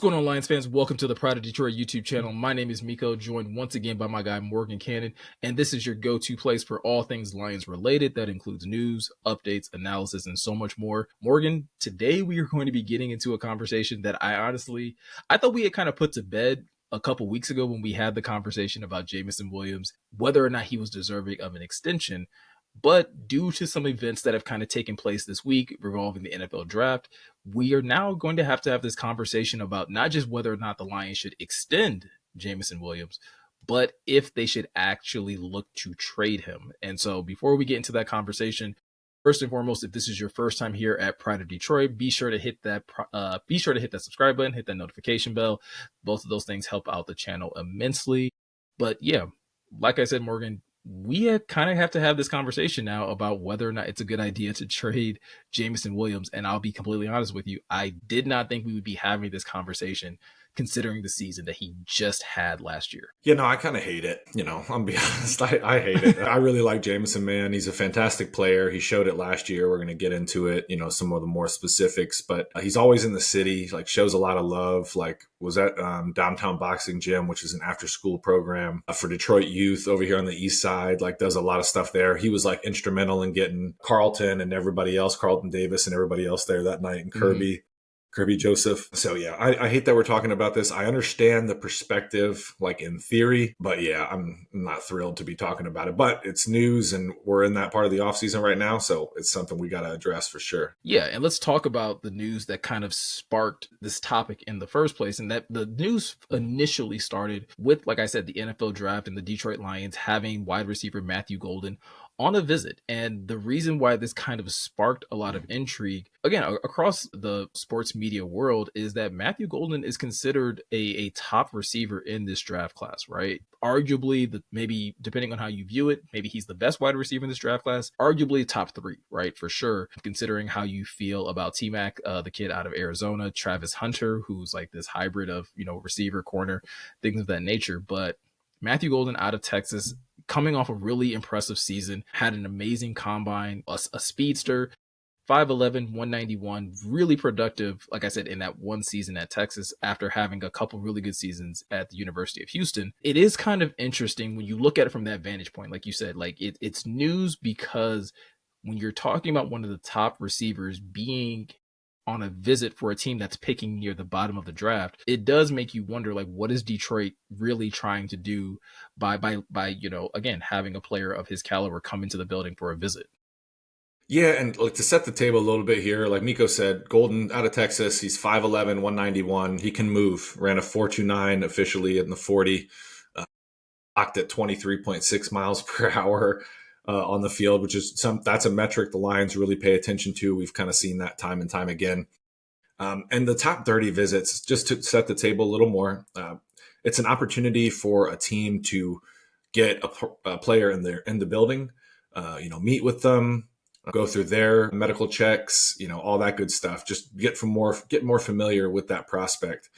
What's going on, Lions fans? Welcome to the Pride of Detroit YouTube channel. My name is Miko, joined once again by my guy Morgan Cannon, and this is your go-to place for all things Lions related. That includes news, updates, analysis, and so much more. Morgan, today we are going to be getting into a conversation that I thought we had kind of put to bed a couple weeks ago when we had the conversation about Jameson Williams, whether or not he was deserving of an extension. But due to some events that have kind of taken place this week revolving the NFL draft, we are now going to have this conversation about not just whether or not the Lions should extend Jameson Williams, but if they should actually look to trade him. And so before we get into that conversation, first and foremost, if this is your first time here at Pride of Detroit, be sure to hit that subscribe button, hit that notification bell. Both of those things help out the channel immensely. But yeah, like I said, Morgan, we kind of have to have this conversation now about whether or not it's a good idea to trade Jameson Williams. And I'll be completely honest with you, I did not think we would be having this conversation considering the season that he just had last year. Yeah, no, I kind of hate it. I'm be honest. I hate it. I really like Jameson, man. He's a fantastic player. He showed it last year. We're going to get into it, some of the more specifics, but he's always in the city, shows a lot of love, was at Downtown Boxing Gym, which is an after school program for Detroit youth over here on the east side, does a lot of stuff there. He was instrumental in getting Carlton Davis and everybody else there that night, and Kirby Joseph. So yeah, I hate that we're talking about this. I understand the perspective, in theory, but yeah, I'm not thrilled to be talking about it. But it's news, and we're in that part of the offseason right now, so it's something we got to address for sure. Yeah, and let's talk about the news that kind of sparked this topic in the first place, and that the news initially started with, like I said, the NFL draft and the Detroit Lions having wide receiver Matthew Golden on a visit. And the reason why this kind of sparked a lot of intrigue, again, across the sports media world, is that Matthew Golden is considered a top receiver in this draft class, right? Arguably, maybe depending on how you view it, maybe he's the best wide receiver in this draft class, arguably top three, right? For sure, considering how you feel about T-Mac, the kid out of Arizona, Travis Hunter, who's this hybrid of, receiver, corner, things of that nature. But Matthew Golden out of Texas, coming off a really impressive season, had an amazing combine, a speedster, 5'11", 191, really productive, like I said, in that one season at Texas after having a couple really good seasons at the University of Houston. It is kind of interesting when you look at it from that vantage point. Like you said, it's news because when you're talking about one of the top receivers being on a visit for a team that's picking near the bottom of the draft, it does make you wonder, what is Detroit really trying to do by again, having a player of his caliber come into the building for a visit. Yeah, and to set the table a little bit here, like Miko said, Golden out of Texas, he's 5'11", 191. He can move. Ran a 4.29 officially in the 40. Locked at 23.6 miles per hour on the field, which is that's a metric the Lions really pay attention to. We've kind of seen that time and time again. And the top 30 visits, just to set the table a little more, it's an opportunity for a team to get a player in the building, meet with them, go through their medical checks, all that good stuff. Just get more familiar with that prospect.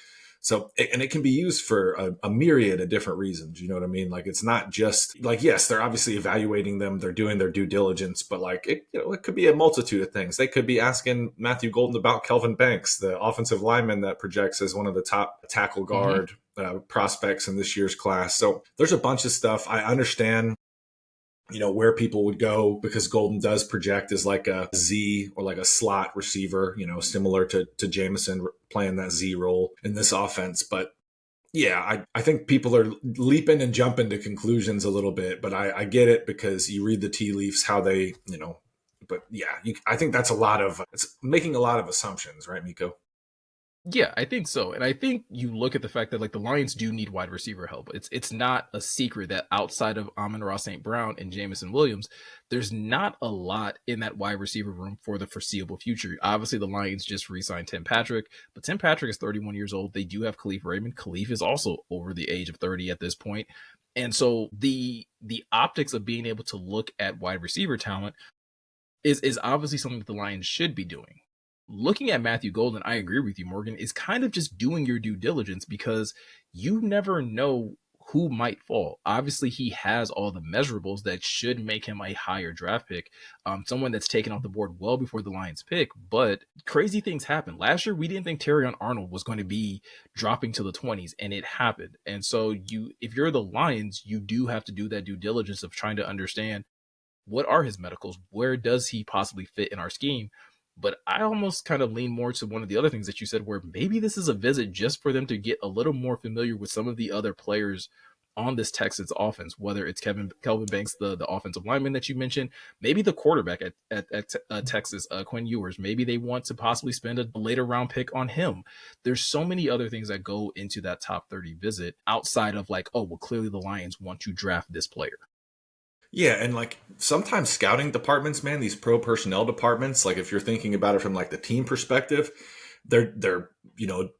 So, and it can be used for a myriad of different reasons. You know what I mean? It's not just yes, they're obviously evaluating them. They're doing their due diligence, but it could be a multitude of things. They could be asking Matthew Golden about Kelvin Banks, the offensive lineman that projects as one of the top tackle guard prospects in this year's class. So there's a bunch of stuff. I understand, where people would go, because Golden does project as a Z or a slot receiver, similar to Jameson playing that Z role in this offense. But yeah, I think people are leaping and jumping to conclusions a little bit, but I get it, because you read the tea leaves, how they, but yeah, I think that's it's making a lot of assumptions, right, Miko? Yeah, I think so. And I think you look at the fact that the Lions do need wide receiver help. It's not a secret that outside of Amon-Ra St. Brown and Jameson Williams, there's not a lot in that wide receiver room for the foreseeable future. Obviously, the Lions just re-signed Tim Patrick, but Tim Patrick is 31 years old. They do have Khalif Raymond. Khalif is also over the age of 30 at this point. And so the optics of being able to look at wide receiver talent is obviously something that the Lions should be doing. Looking at Matthew Golden, I agree with you, Morgan, is kind of just doing your due diligence, because you never know who might fall. Obviously, he has all the measurables that should make him a higher draft pick, someone that's taken off the board well before the Lions pick. But crazy things happen. Last year, we didn't think Terrion Arnold was going to be dropping to the 20s, and it happened. And so if you're the Lions, you do have to do that due diligence of trying to understand what are his medicals, where does he possibly fit in our scheme. But I almost kind of lean more to one of the other things that you said, where maybe this is a visit just for them to get a little more familiar with some of the other players on this Texans offense, whether it's Kelvin Banks, the offensive lineman that you mentioned, maybe the quarterback at Texas, Quinn Ewers. Maybe they want to possibly spend a later round pick on him. There's so many other things that go into that top 30 visit outside of like, oh, well, clearly the Lions want to draft this player. Yeah, and like sometimes scouting departments, man, these pro personnel departments, like if you're thinking about it from like the team perspective, they're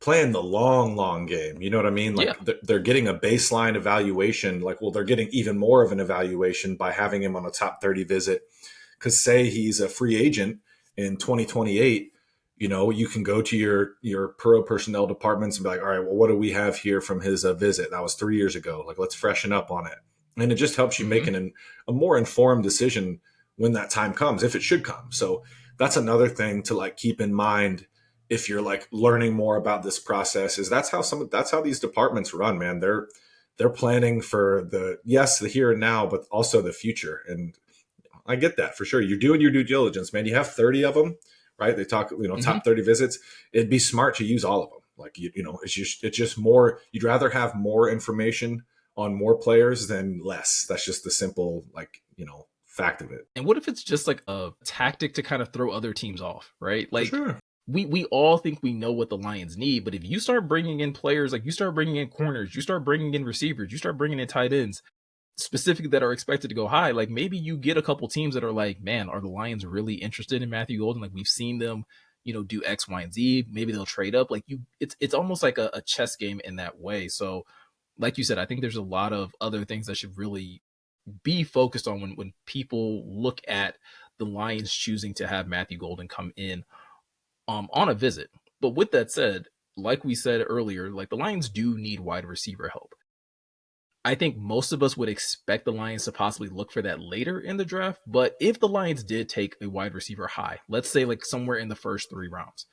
playing the long game. You know what I mean? Like Yeah. they're getting a baseline evaluation. Like, well, they're getting even more of an evaluation by having him on a top 30 visit. Because say he's a free agent in 2028, you can go to your pro personnel departments and be like, all right, well, what do we have here from his visit? That was 3 years ago. Like, let's freshen up on it. And it just helps you make a more informed decision when that time comes, if it should come. So that's another thing to like keep in mind if you're like learning more about this process. Is that's how these departments run, man. They're planning for the here and now, but also the future. And I get that for sure. You're doing your due diligence, man. You have 30 of them, right? They talk, top 30 visits. It'd be smart to use all of them. Like, it's just more, you'd rather have more information on more players than less. That's just the simple, fact of it. And what if it's just like a tactic to kind of throw other teams off, right? For Like, sure. we all think we know what the Lions need, but if you start bringing in players, like you start bringing in corners, you start bringing in receivers, you start bringing in tight ends, specifically that are expected to go high, like maybe you get a couple teams that are like, man, are the Lions really interested in Matthew Golden? Like we've seen them, do X, Y, and Z. Maybe they'll trade up. Like it's almost like a chess game in that way. So like you said, I think there's a lot of other things that should really be focused on when people look at the Lions choosing to have Matthew Golden come in on a visit. But with that said, like we said earlier, like the Lions do need wide receiver help. I think most of us would expect the Lions to possibly look for that later in the draft. But if the Lions did take a wide receiver high, let's say like somewhere in the first 3 rounds,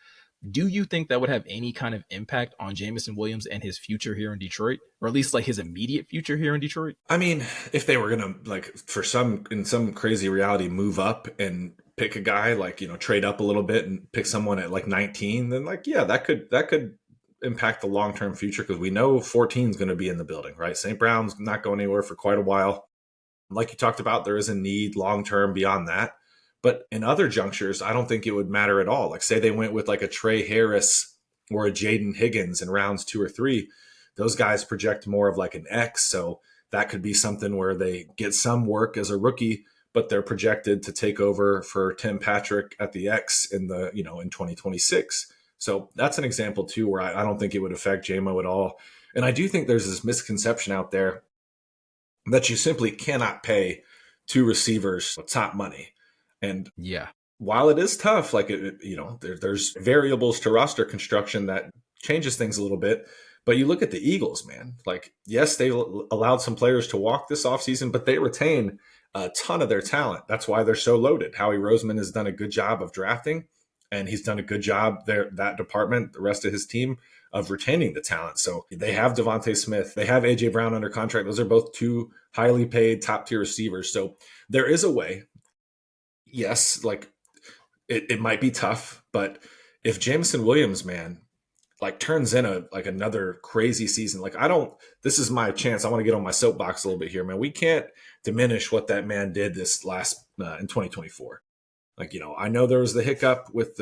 do you think that would have any kind of impact on Jameson Williams and his future here in Detroit, or at least like his immediate future here in Detroit? I mean, if they were gonna like in some crazy reality move up and pick a guy, like trade up a little bit and pick someone at like 19, then like that could impact the long term future, because we know 14 is going to be in the building, right? St. Brown's not going anywhere for quite a while. Like you talked about, there is a need long term beyond that. But in other junctures, I don't think it would matter at all. Like say they went with like a Trey Harris or a Jaden Higgins in rounds 2 or 3. Those guys project more of like an X. So that could be something where they get some work as a rookie, but they're projected to take over for Tim Patrick at the X in in 2026. So that's an example too, where I don't think it would affect Jamo at all. And I do think there's this misconception out there that you simply cannot pay 2 receivers top money. And Yeah. while it is tough, like there's variables to roster construction that changes things a little bit. But you look at the Eagles, man. Like, yes, they allowed some players to walk this offseason, but they retain a ton of their talent. That's why they're so loaded. Howie Roseman has done a good job of drafting, and he's done a good job that department, the rest of his team, of retaining the talent. So they have Devontae Smith, they have AJ Brown under contract. Those are both 2 highly paid top tier receivers. So there is a way. Yes, like it might be tough, but if Jameson Williams, man, like turns in another crazy season, this is my chance. I want to get on my soapbox a little bit here, man. We can't diminish what that man did this last in 2024. Like, I know there was the hiccup with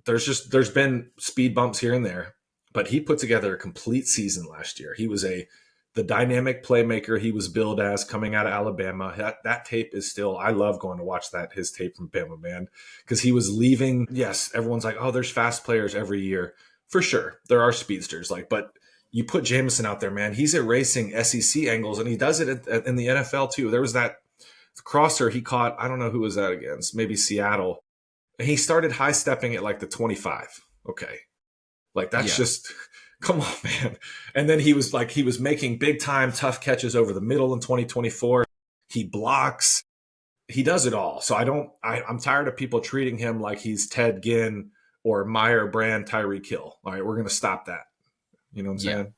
there's been speed bumps here and there, but he put together a complete season last year. He was the dynamic playmaker he was billed as coming out of Alabama. That tape is still, I love going to watch his tape from Bama, man, because he was leaving. Yes, everyone's like, oh, there's fast players every year. For sure, there are speedsters, but you put Jameson out there, man, he's erasing SEC angles, and he does it in the NFL too. There was that crosser he caught, I don't know who was that against, maybe Seattle. And he started high stepping at like the 25. Okay. Like that's just Come on, man. And then he was making big time tough catches over the middle in 2024. He blocks. He does it all. So I'm tired of people treating him like he's Ted Ginn or Meyer Brand Tyreek Hill. All right, we're going to stop that. You know what I'm Yeah. saying?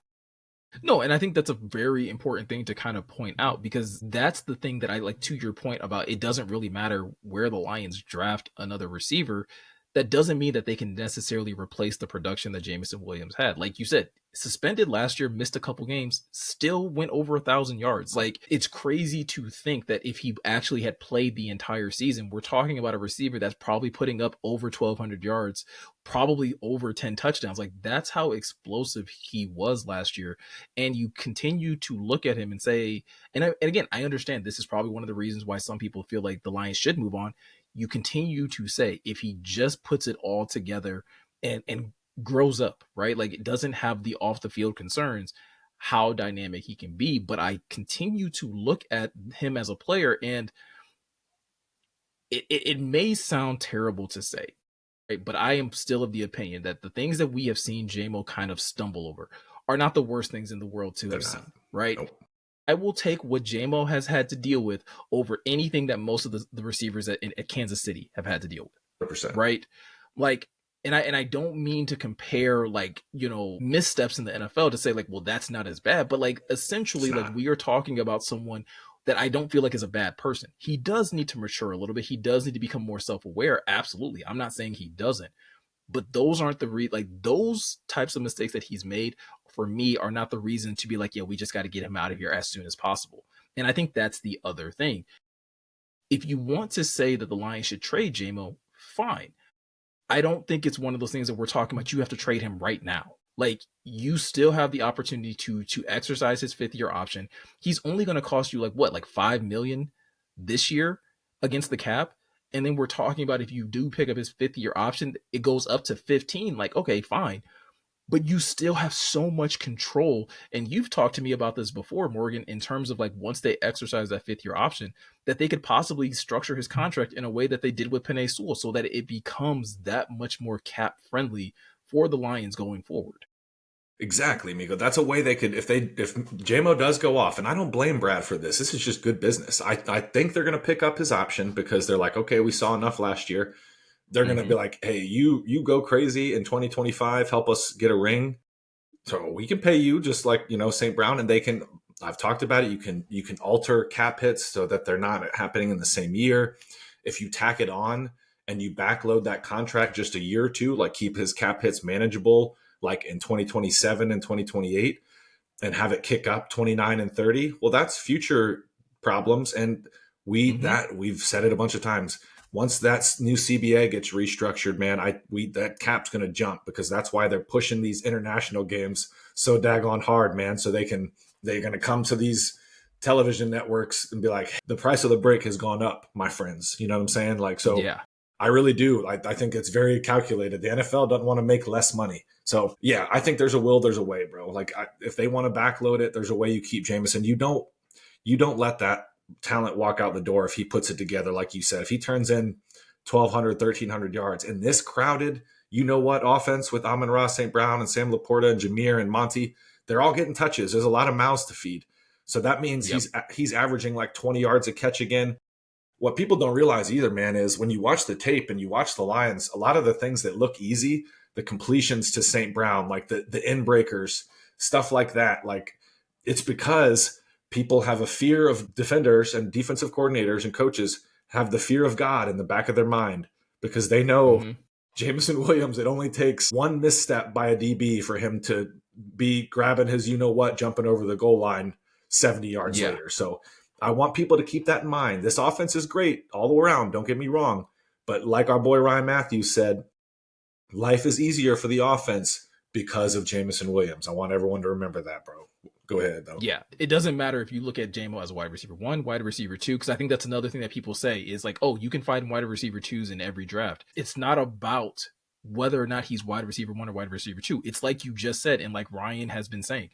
No, and I think that's a very important thing to kind of point out, because that's the thing that I like, to your point about it doesn't really matter where the Lions draft another receiver. That doesn't mean that they can necessarily replace the production that Jameson Williams had. Like you said, suspended last year, missed a couple games, still went over 1,000 yards. Like, it's crazy to think that if he actually had played the entire season, we're talking about a receiver that's probably putting up over 1,200 yards, probably over 10 touchdowns. Like, that's how explosive he was last year. And you continue to look at him and say, and again, I understand this is probably one of the reasons why some people feel like the Lions should move on. You continue to say, if he just puts it all together and grows up, right? Like, it doesn't have the off the field concerns, how dynamic he can be. But I continue to look at him as a player, and it may sound terrible to say, right? But I am still of the opinion that the things that we have seen Jamo kind of stumble over are not the worst things in the world to They're have not. seen, right? Nope. I will take what Jamo has had to deal with over anything that most of the receivers at Kansas City have had to deal with, 100%. right? Like, and I don't mean to compare, like, missteps in the NFL to say like, well, that's not as bad, but like, It's essentially, like, not. we are talking about someone that I don't feel like is a bad person. He does need to mature a little bit. He does need to become more self-aware. Absolutely. I'm not saying he doesn't, but those aren't like, those types of mistakes that he's made for me are not the reason to be like, yeah, we just got to get him out of here as soon as possible. And I think that's the other thing. If you want to say that the Lions should trade Jamo, fine. I don't think it's one of those things that we're talking about, you have to trade him right now. Like, you still have the opportunity to exercise his 5th-year option. He's only going to cost you like what, like 5 million this year against the cap. And then we're talking about, if you do pick up his 5th-year option, it goes up to 15. Like, okay, fine. But you still have so much control. And you've talked to me about this before, Morgan, in terms of like, once they exercise that 5th-year option, that they could possibly structure his contract in a way that they did with Penei Sewell, so that it becomes that much more cap friendly for the Lions going forward. Exactly, Miko. That's a way they could, if JMO does go off, and I don't blame Brad for this. This is just good business. I think they're going to pick up his option because they're like, okay, we saw enough last year. They're going to be like, hey, you go crazy in 2025, help us get a ring. So we can pay you just like, St. Brown, and they can, I've talked about it. You can alter cap hits so that they're not happening in the same year. If you tack it on and you backload that contract just a year or two, like keep his cap hits manageable, like in 2027 and 2028, and have it kick up 29 and 30, well, that's future problems. And we've said it a bunch of times. Once that new CBA gets restructured, man, that cap's going to jump, because that's why they're pushing these international games so daggone hard, man. So they're going to come to these television networks and be like, the price of the brick has gone up, my friends. You know what I'm saying? Like, so Yeah. I really do. I think it's very calculated. The NFL doesn't want to make less money. So yeah, I think there's a will, there's a way, bro. Like, if they want to backload it, there's a way you keep Jameson. You don't let that talent walk out the door if he puts it together. Like you said, if he turns in 1,200, 1,300 yards in this crowded, offense with Amon-Ra St. Brown and Sam Laporta and Jameer and Monty, they're all getting touches. There's a lot of mouths to feed. So that means he's averaging like 20 yards a catch again. What people don't realize either, man, is when you watch the tape and you watch the Lions, a lot of the things that look easy, the completions to St. Brown, like the in breakers, stuff like that, like, it's because people have a fear of defenders, and defensive coordinators and coaches have the fear of God in the back of their mind, because they know Jameson Williams, it only takes one misstep by a DB for him to be grabbing his jumping over the goal line 70 yards later. So I want people to keep that in mind. This offense is great all the way around, don't get me wrong. But like our boy Ryan Matthews said, life is easier for the offense because of Jameson Williams. I want everyone to remember that, bro. Go ahead, though. Yeah, it doesn't matter if you look at Jamo as a wide receiver 1, wide receiver 2, because I think that's another thing that people say is like, oh, you can find wide receiver 2s in every draft. It's not about whether or not he's wide receiver 1 or wide receiver 2. It's like you just said, and like Ryan has been saying,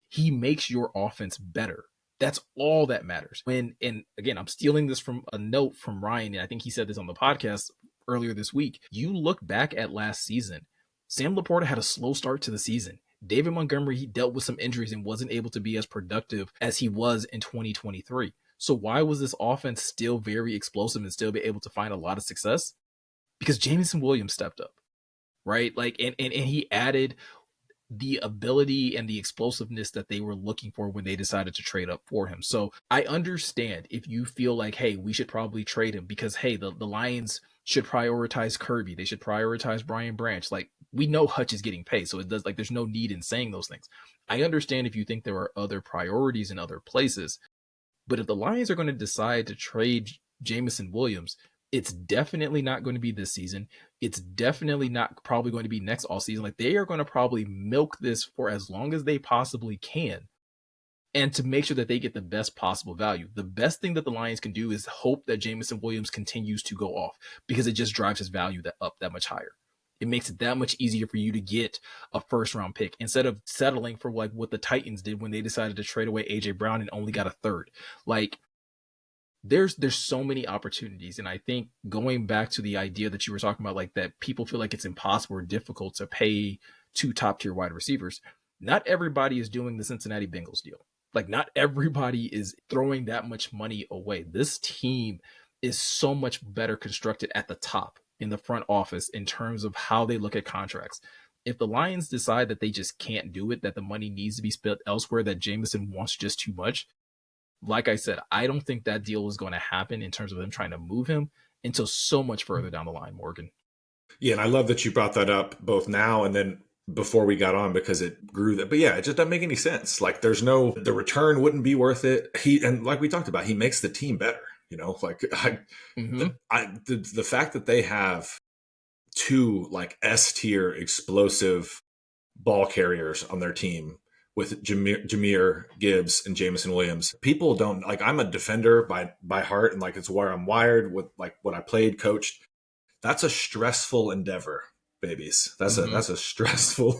he makes your offense better. That's all that matters. And again, I'm stealing this from a note from Ryan, and I think he said this on the podcast earlier this week. You look back at last season, Sam Laporta had a slow start to the season. David Montgomery, he dealt with some injuries and wasn't able to be as productive as he was in 2023. So why was this offense still very explosive and still be able to find a lot of success? Because Jameson Williams stepped up, right? Like, and he added the ability and the explosiveness that they were looking for when they decided to trade up for him. So I understand if you feel like, hey, we should probably trade him because, hey, the Lions should prioritize Kirby. They should prioritize Brian Branch. Like, we know Hutch is getting paid. So it does, like, there's no need in saying those things. I understand if you think there are other priorities in other places, but if the Lions are going to decide to trade Jameson Williams, it's definitely not going to be this season. It's definitely not probably going to be next all season. Like, they are going to probably milk this for as long as they possibly can, and to make sure that they get the best possible value. The best thing that the Lions can do is hope that Jameson Williams continues to go off, because it just drives his value up that much higher. It makes it that much easier for you to get a first round pick instead of settling for like what the Titans did when they decided to trade away AJ Brown and only got a third. Like, there's so many opportunities. And I think going back to the idea that you were talking about, like, that people feel like it's impossible or difficult to pay two top tier wide receivers. Not everybody is doing the Cincinnati Bengals deal. Like, not everybody is throwing that much money away. This team is so much better constructed at the top in the front office in terms of how they look at contracts. If the Lions decide that they just can't do it, that the money needs to be spent elsewhere, that Jameson wants just too much, like I said, I don't think that deal is going to happen in terms of them trying to move him until so much further down the line, Morgan. Yeah, and I love that you brought that up both now and then before we got on, because it grew that. But yeah, it just doesn't make any sense. Like, the return wouldn't be worth it. And like we talked about, he makes the team better. Like, the fact that they have two like S tier explosive ball carriers on their team with Jahmyr Gibbs and Jameson Williams. People don't like. I'm a defender by heart, and like, it's where I'm wired with, like, what I played, coached. That's a stressful endeavor, babies. That's a stressful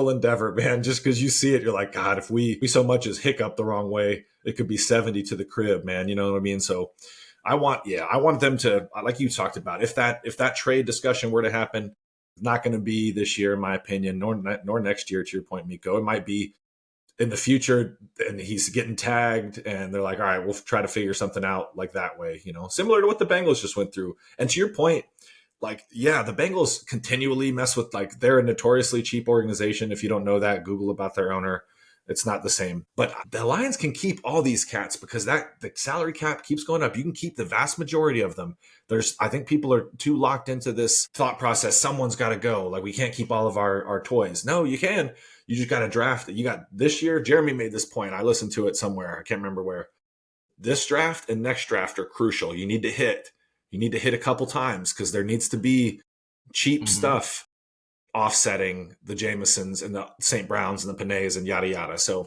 endeavor, man. Just because you see it, you're like, God, if we so much as hiccup the wrong way, it could be 70 to the crib, man. You know what I mean? So I want them to, like you talked about, if that trade discussion were to happen, not going to be this year, in my opinion, nor next year, to your point, Miko. It might be in the future, and he's getting tagged, and they're like, all right, we'll try to figure something out like that way, similar to what the Bengals just went through. And to your point, like, yeah, the Bengals continually mess with, like, they're a notoriously cheap organization. If you don't know that, Google about their owner. It's not the same. But the Lions can keep all these cats because the salary cap keeps going up. You can keep the vast majority of them. I think people are too locked into this thought process. Someone's got to go. Like, we can't keep all of our toys. No, you can. You just got to draft it. You got this year. Jeremy made this point. I listened to it somewhere. I can't remember where. This draft and next draft are crucial. You need to hit a couple times, because there needs to be cheap stuff offsetting the Jamesons and the St. Browns and the Panays and yada yada. So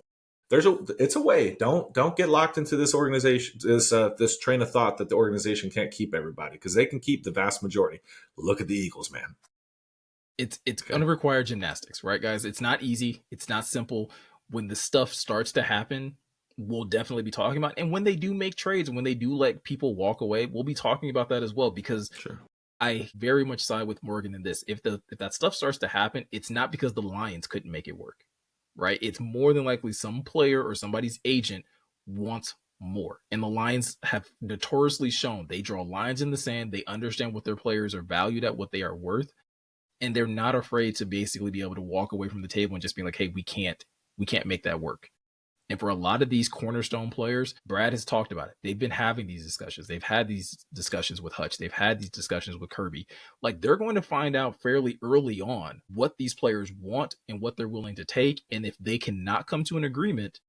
it's a way. Don't get locked into this organization, this train of thought that the organization can't keep everybody, because they can keep the vast majority. Look at the Eagles, man. It's going to require gymnastics, right, guys? It's not easy. It's not simple. When the stuff starts to happen, we'll definitely be talking about. And when they do make trades and when they do let people walk away, we'll be talking about that as well, because I very much side with Morgan in this. If that stuff starts to happen, it's not because the Lions couldn't make it work, right? It's more than likely some player or somebody's agent wants more. And the Lions have notoriously shown they draw lines in the sand. They understand what their players are valued at, what they are worth. And they're not afraid to basically be able to walk away from the table and just be like, hey, we can't make that work. And for a lot of these cornerstone players, Brad has talked about it. They've been having these discussions. They've had these discussions with Hutch. They've had these discussions with Kirby. Like, they're going to find out fairly early on what these players want and what they're willing to take. And if they cannot come to an agreement,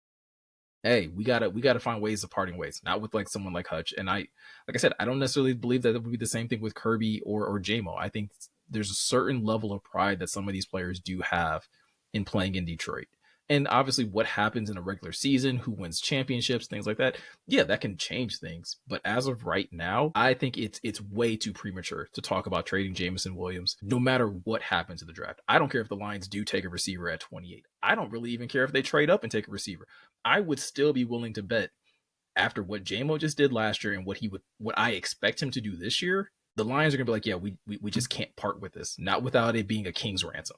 hey, we gotta find ways of parting ways. Not with like someone like Hutch. And like I said, I don't necessarily believe that it would be the same thing with Kirby or Jamo. I think there's a certain level of pride that some of these players do have in playing in Detroit. And obviously what happens in a regular season, who wins championships, things like that, yeah, that can change things. But as of right now, I think it's way too premature to talk about trading Jameson Williams, no matter what happens in the draft. I don't care if the Lions do take a receiver at 28. I don't really even care if they trade up and take a receiver. I would still be willing to bet, after what Jamo just did last year and what I expect him to do this year, the Lions are going to be like, yeah, we just can't part with this. Not without it being a king's ransom.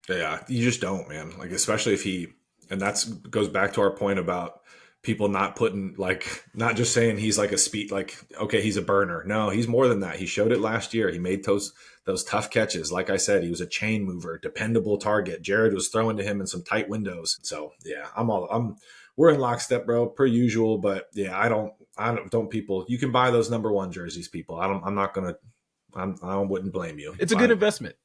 Yeah, you just don't, man. Like, especially if he, and that's goes back to our point about people not putting, like, not just saying he's like a speed, like, okay, he's a burner. No, he's more than that. He showed it last year. He made those tough catches. Like I said, he was a chain mover, dependable target. Jared was throwing to him in some tight windows. So yeah, we're in lockstep, bro, per usual. But yeah, don't people. You can buy those number one jerseys, people. I'm not gonna. I wouldn't blame you. It's a good investment.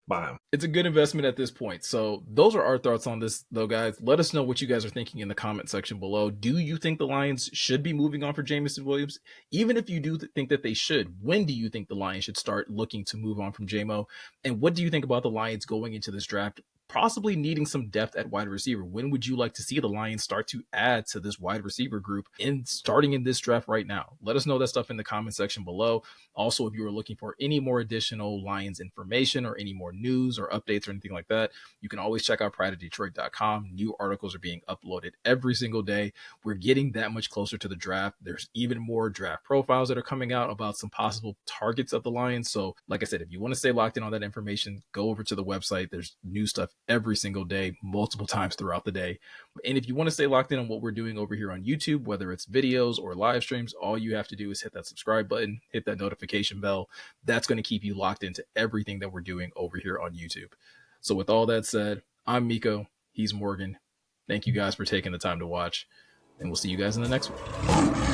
Buy them. It's a good investment at this point. So those are our thoughts on this, though, guys. Let us know what you guys are thinking in the comment section below. Do you think the Lions should be moving on for Jameson Williams? Even if you do think that they should, when do you think the Lions should start looking to move on from Jamo? And what do you think about the Lions going into this draft, possibly needing some depth at wide receiver? When would you like to see the Lions start to add to this wide receiver group in starting in this draft right now? Let us know that stuff in the comment section below. Also, if you are looking for any more additional Lions information or any more news or updates or anything like that, you can always check out prideofdetroit.com. New articles are being uploaded every single day. We're getting that much closer to the draft. There's even more draft profiles that are coming out about some possible targets of the Lions. So, like I said, if you want to stay locked in on that information, go over to the website. There's new stuff every single day, multiple times throughout the day. And if you want to stay locked in on what we're doing over here on YouTube, whether it's videos or live streams, all you have to do is hit that subscribe button, hit that notification bell. That's going to keep you locked into everything that we're doing over here on YouTube. So with all that said, I'm Miko. He's Morgan. Thank you guys for taking the time to watch, and we'll see you guys in the next one.